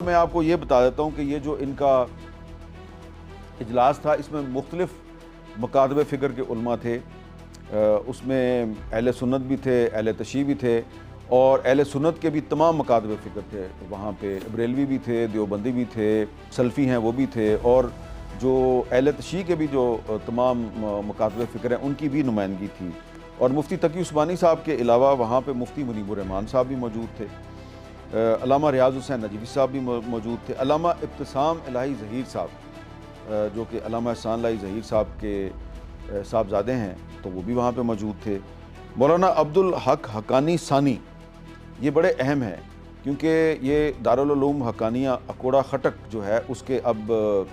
मैं आपको ये बता देता हूँ कि ये जो इनका इजलास था, इसमें मुख्तलिफ मकातब फ़िक्र के उलमा थे। उसमें अहले सुन्नत भी थे, अहले तशी भी थे और अहले सुन्नत के भी तमाम मकातब फ़िक्र थे। वहाँ पे बरेलवी भी थे, देवबंदी भी थे, सल्फ़ी हैं वो भी थे और जो अहले तशी के भी जो तमाम मकातब फ़िक्र हैं उनकी भी नुमाइंदगी थी। और मुफ्ती तकी उस्मानी साहब के अलावा वहाँ पे मुफ्ती मुनीबुर रहमान साहब भी मौजूद थे, अल्लामा रियाज़ हुसैन नजवी साहब भी मौजूद थे, अल्लामा इब्तिसाम इलाही ज़हीर साहब जो कि अल्लामा एहसान इलाही ज़हीर साहब के साहबजादे हैं, तो वो भी वहाँ पे मौजूद थे। मौलाना अब्दुल हक हक्कानी सानी ये बड़े अहम हैं क्योंकि ये दारुल उलूम हक्कानिया अकोड़ा खटक जो है उसके अब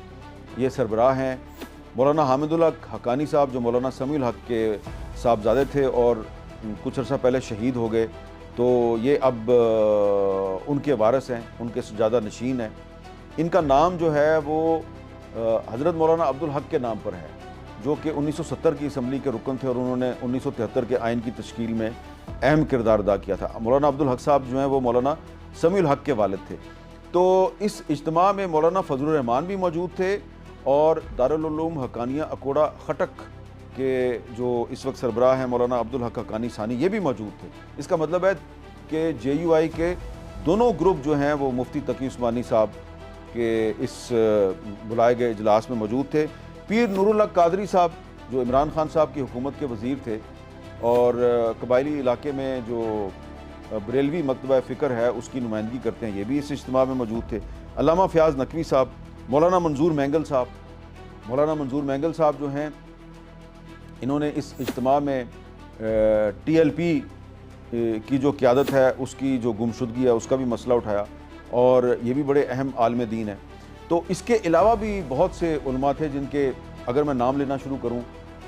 ये सरबराह हैं। मौलाना हामिदुल हक हक्कानी साहब जो मौलाना समीउल हक के साहबजादे थे और कुछ अर्सा पहले शहीद हो गए, तो ये अब उनके वारिस हैं, उनके सजादा नशीन हैं। इनका नाम जो है वो हज़रत मौलाना अब्दुल हक के नाम पर है, जो कि 1970 की असम्बली के रुकन थे और उन्होंने 1973 के आइन की तश्कील में अहम किरदार अदा किया था। मौलाना अब्दुल हक साहब जो हैं वो मौलाना समीउल हक के वालिद थे। तो इस इज्तिमा में मौलाना फजलुर रहमान भी मौजूद थे और दारुल उलूम हक्कानिया अकोड़ा खटक के जो इस वक्त सरबराह हैं मौलाना अब्दुल हक हक्कानी सानी ये भी मौजूद थे। इसका मतलब है कि JUI के दोनों ग्रुप जो हैं वो मुफ्ती तकी उस्मानी साहब के इस बुलाए गए इजलास में मौजूद थे। पीर नूरुल हक कादरी साहब जो इमरान खान साहब की हुकूमत के वज़ीर थे और कबायली इलाके में जो बरेलवी मकतबा फ़िक्र है उसकी नुमाइंदगी करते हैं, ये भी इस इज्तिमा में मौजूद थे। अल्लामा फ़याज़ नकवी साहब, मौलाना मंजूर मैंगल साहब, मौलाना मंजूर मैंगल साहब जो हैं इन्होंने इस इज्तिमा में TLP की जो क़यादत है उसकी जो गुमशुदगी है उसका भी मसला उठाया और ये भी बड़े अहम आलिम दीन हैं। तो इसके अलावा भी बहुत से उलमा थे जिनके अगर मैं नाम लेना शुरू करूं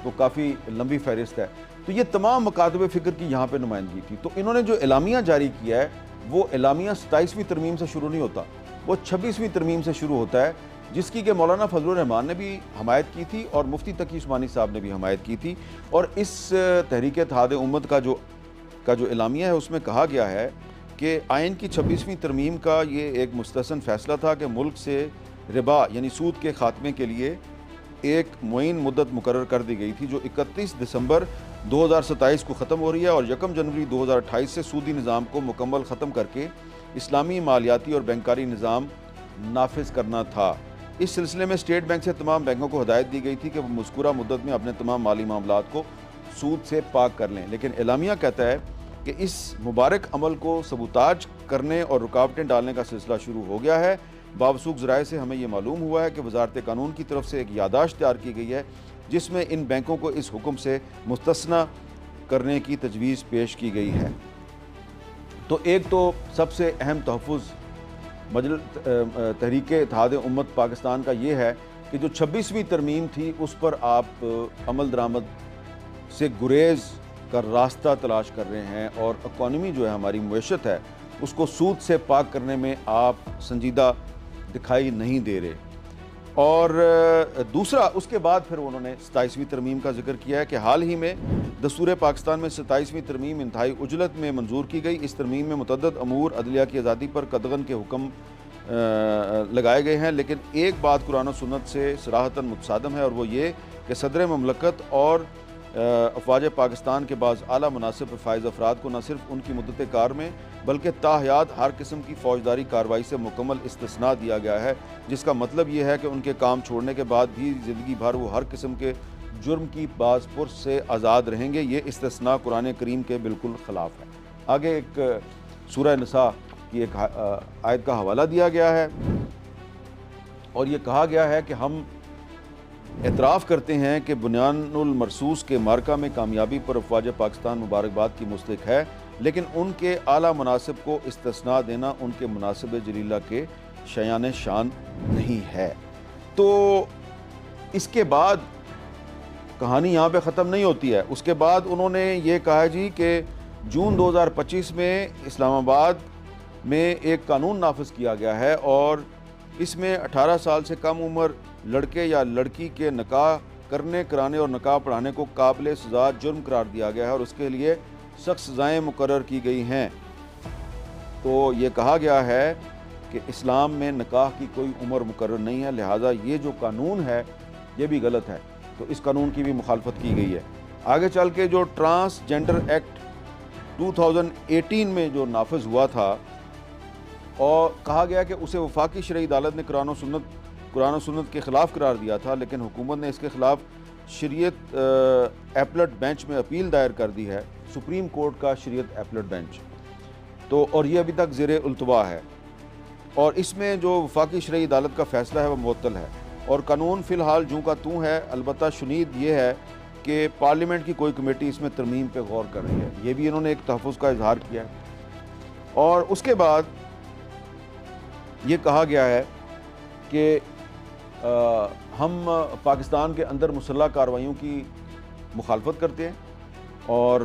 तो काफ़ी लंबी फहरिस्त है। तो ये तमाम मकातब फ़िक्र की यहाँ पे नुमाइंदगी थी। तो इन्होंने जो एलामिया जारी किया है वो एलामिया 27वीं तरमीम से शुरू नहीं होता, वो 26वीं तरमीम से शुरू होता है, जिसकी कि मौलाना फजलुर रहमान ने भी हमायत की थी और मुफ्ती तकी उस्मानी साहब ने भी हमायत की थी। और इस तहरीक इत्तेहाद उम्मत का जो एलामिया है उसमें कहा गया है कि आइन की 26वीं तरमीम का ये एक मुस्तहसन फ़ैसला था कि मुल्क से रिबा यानी सूद के ख़ात्मे के लिए एक मुअय्यन मुद्दत मुकर्रर कर दी गई थी जो 31 दिसंबर 2027 को ख़त्म हो रही है और 1 जनवरी 2028 से सूदी निज़ाम को मुकम्मल ख़त्म करके इस्लामी मालियाती और बैंकारी निज़ाम नाफिज करना था। इस सिलसिले में स्टेट बैंक से तमाम बैंकों को हदायत दी गई थी कि वो मज़कूरा मुद्दत में अपने तमाम माली मामलात को सूद से पाक कर लें। लेकिन एलामिया कहता है कि इस मुबारक अमल को सबूताज करने और रुकावटें डालने का सिलसिला शुरू हो गया है। बावसूख ज़राए से हमें यह मालूम हुआ है कि वज़ारत कानून की तरफ से एक यादाश्त तैयार की गई है जिसमें इन बैंकों को इस हुक्म से मुस्तस्ना करने की तजवीज़ पेश की गई है। तो एक तो सबसे अहम तहफ़्फ़ुज़ तहरीक इत्तेहाद उम्मत पाकिस्तान का ये है कि जो 26वीं तरमीम थी उस पर आप अमल दरामद से गुरेज़ का रास्ता तलाश कर रहे हैं और इकॉनमी जो है हमारी मईशत है उसको सूद से पाक करने में आप संजीदा दिखाई नहीं दे रहे। और दूसरा उसके बाद फिर उन्होंने 27वीं तरमीम का जिक्र किया है कि हाल ही में दस्तूर पाकिस्तान में 27वीं तरमीम इंतहाई उजलत में मंजूर की गई। इस तरमीम में मुतअद्दिद अमूर अदलिया की आज़ादी पर कदगन के हुक्म लगाए गए हैं, लेकिन एक बात कुरान और सुन्नत से सराहतन मुतसादम है और वो ये कि सदर ममलकत और अफवाज पाकिस्तान के बाद आला मुनासिब पर फाइज अफराद को न सिर्फ उनकी मुद्दत कार में बल्कि ताहयात हर किस्म की फ़ौजदारी कार्रवाई से मुकम्मल इस्तिस्ना दिया गया है, जिसका मतलब ये है कि उनके काम छोड़ने के बाद भी ज़िंदगी भर वो हर किस्म के जुर्म की बाज़पुर्स से आज़ाद रहेंगे। ये इस्तिस्ना कुरान करीम के बिल्कुल ख़िलाफ़ है। आगे एक सूरह निसा की एक आयत का हवाला दिया गया है और ये कहा गया है कि हम एतराफ़ करते हैं कि बुनियानुल मरसूस के मार्का में कामयाबी पर अफवाज पाकिस्तान मुबारकबाद की मुस्तहिक है, लेकिन उनके आला मुनासिब को इस्तिस्ना देना उनके मुनासिब जलीला के शयान शान नहीं है। तो इसके बाद कहानी यहाँ पे ख़त्म नहीं होती है। उसके बाद उन्होंने ये कहा जी कि जून 2025 में इस्लामाबाद में एक कानून नाफिज किया गया है और इसमें 18 साल से कम उम्र लड़के या लड़की के निकाह करने, कराने और निकाह पढ़ाने को काबिल सज़ा जुर्म करार दिया गया है और उसके लिए सख्त सज़ाएँ मुकर्रर की गई हैं। तो ये कहा गया है कि इस्लाम में निकाह की कोई उम्र मुकर्रर नहीं है, लिहाजा ये जो कानून है ये भी गलत है। तो इस कानून की भी मुखालफत की गई है। आगे चल के जो ट्रांसजेंडर एक्ट 2018 में जो नाफिज हुआ था और कहा गया कि उसे वफाकी शरई अदालत ने कुरान और सुन्नत के ख़िलाफ़ करार दिया था, लेकिन हुकूमत ने इसके ख़िलाफ़ शरीयत एपलेट बेंच में अपील दायर कर दी है, सुप्रीम कोर्ट का शरीयत एपलेट बेंच। तो और ये अभी तक ज़ेरे उल्तवा है और इसमें जो वफाकी शरई अदालत का फ़ैसला है वह मुअत्तल है और कानून फ़िलहाल जूँ का तूँ है। अलबत्ता शुनीद ये है कि पार्लियामेंट की कोई कमेटी इसमें तरमीम पे गौर कर रही है, ये भी इन्होंने एक तहफ़्फ़ुज़ का इजहार किया है। और उसके बाद ये कहा गया है कि हम पाकिस्तान के अंदर मुसल्लह कार्रवाइयों की मुखालफत करते हैं और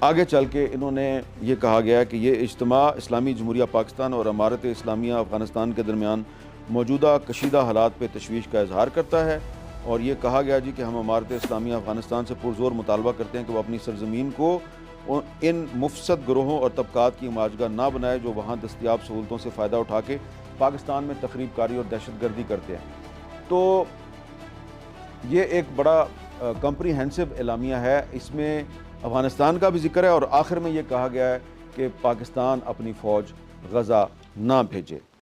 आगे चल के इन्होंने ये कहा गया है कि ये इज्तिमा इस्लामी जमहूरिया पाकिस्तान और अमारत इस्लामिया अफ़गानिस्तान के दरमियान मौजूदा कशीदा हालात पे तशवीश का इजहार करता है। और ये कहा गया जी कि हम अमारत इस्लामिया अफ़गानिस्तान से पुरज़ोर मुतालबा करते हैं कि वह अपनी सरज़मीन को इन मुफसद ग्रोहों और तबकात की माजगा ना बनाए जो वहाँ दस्तियाब सहूलतों से फ़ायदा उठा के पाकिस्तान में तखरीबकारी और दहशतगर्दी करते हैं। तो ये एक बड़ा कम्प्रीहेंसिव एलामिया है, इसमें अफ़गानिस्तान का भी जिक्र है और आखिर में ये कहा गया है कि पाकिस्तान अपनी फ़ौज गज़ा ना भेजे।